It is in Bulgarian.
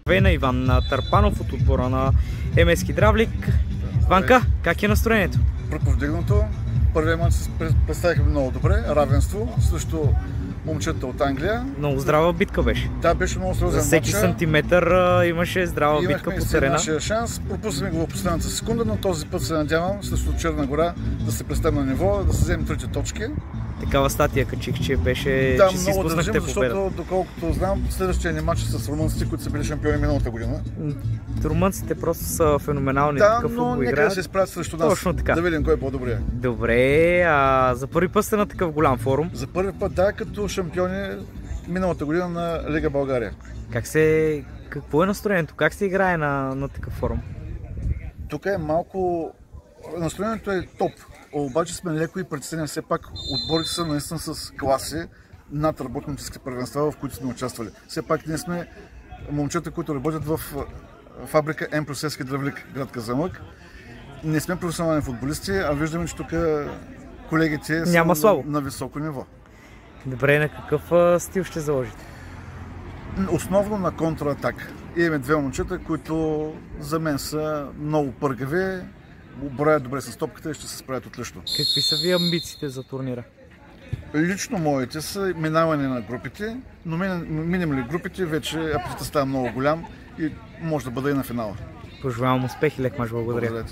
Здравей на Иван Търпанов от отбора на МС Хидравлик. Ванка, как е настроението? Проповдигнато. Първия мач се представихме много добре. Равенство срещу момчета от Англия. Много здрава битка беше. Да, беше много сериозен мач. За всеки сантиметър имаше здрава битка по терена. Имахме шанс. Пропуснахме го в последната секунда, но този път се надявам срещу Черна гора да се представим на ниво, да се вземем трите точки. Такава статия качих, че беше, да, че си изпуснахте победа. Защото, доколкото знам, следващия ни матч с румънците, които са били шампиони миналата година. Румънците просто са феноменални. Да, но нека да се изправят срещу нас. Точно така. Да видим кой е по-добрия. Добре, за първи път сте на такъв голям форум? За първи път, да, като шампиони миналата година на Лига България. Какво е настроението? Как се играе на такъв форум? Тук е малко... Настроението е топ. Обаче сме леко и притеснени. Все пак отборите са наистина с класи над работнически първенства, в които сме участвали. Все пак ние сме момчета, които работят в фабрика МС Хидравлик, град Казанлък. Не сме професионални футболисти, а виждаме, че тук колегите са на високо ниво. Добре, на какъв стил ще заложите? Основно на контратак. Имаме две момчета, които за мен са много пъргави, броят добре с топката и ще се справят отлично. Какви са ви амбициите за турнира? Лично моите са минаване на групите, но минем ли групите, вече апетитът става много голям и може да бъде и на финала. Пожелавам успех и лек мач, благодаря.